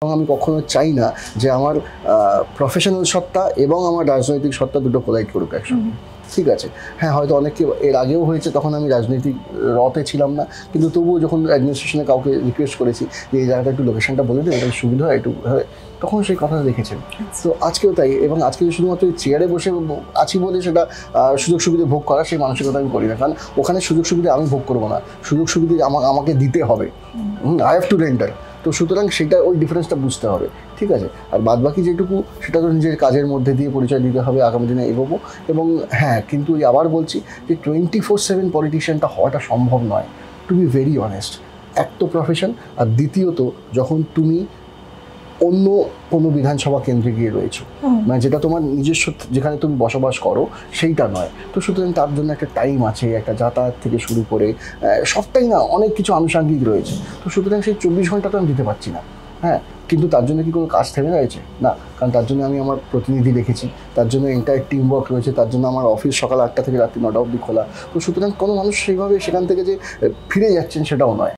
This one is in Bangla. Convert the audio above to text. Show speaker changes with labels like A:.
A: এবং আমি কখনো চাই না যে আমার প্রফেশনাল সত্তা এবং আমার রাজনৈতিক সত্তা দুটো কোলাইড করুক একসঙ্গে। ঠিক আছে, হ্যাঁ হয়তো অনেকে এর আগেও হয়েছে, তখন আমি রাজনৈতিক রতে ছিলাম না, কিন্তু তবুও যখন অ্যাডমিনিস্ট্রেশনে কাউকে রিকোয়েস্ট করেছি যে এই জায়গাটা একটু লোকেশনটা বলে দিন, এটা সুবিধা হয় একটু হয়, তখন সেই কথাটা দেখেছেন। তো আজকেও তাই, এবং আজকে শুধুমাত্র চেয়ারে বসে আছি বলে সেটা সুযোগ সুবিধা ভোগ করা সেই মানসিকতা আমি করি না, কারণ ওখানে সুযোগ সুবিধা আমি ভোগ করবো না, সুযোগ সুবিধা আমাকে দিতে হবে। I have to renter. তো সুতরাং সেটা ওই ডিফারেন্সটা বুঝতে হবে, ঠিক আছে। আর বাদ বাকি যেটুকু সেটা তো নিজের কাজের মধ্যে দিয়ে পরিচয় দিতে হবে, আগামী দিনে এগোবো। এবং হ্যাঁ, কিন্তু আবার বলছি যে 24/7 পলিটিশিয়ানটা হওয়াটা সম্ভব নয়, টু বি ভেরি অনেস্ট। এক তো প্রফেশন, আর দ্বিতীয়ত যখন তুমি অন্য কোনো বিধানসভা কেন্দ্রে গিয়ে রয়েছো, মানে যেটা তোমার নিজস্ব, যেখানে তুমি বসবাস করো সেইটা নয়, তো সুতরাং তার জন্য একটা টাইম আছে, একটা যাতায়াত থেকে শুরু করে সবটাই না অনেক কিছু আনুষঙ্গিক রয়েছে। তো সুতরাং সেই 24 ঘন্টা তো আমি দিতে পারছি না। হ্যাঁ, কিন্তু তার জন্য কি কোনো কাজ থেমে রয়েছে? না, কারণ তার জন্য আমি আমার প্রতিনিধি রেখেছি, তার জন্য এন্টায়ার টিম ওয়ার্ক রয়েছে, তার জন্য আমার অফিস সকাল 8টা থেকে রাত্রি 9টা অবধি খোলা। তো সুতরাং কোনো মানুষ সেইভাবে সেখান থেকে যে ফিরে যাচ্ছেন সেটাও নয়।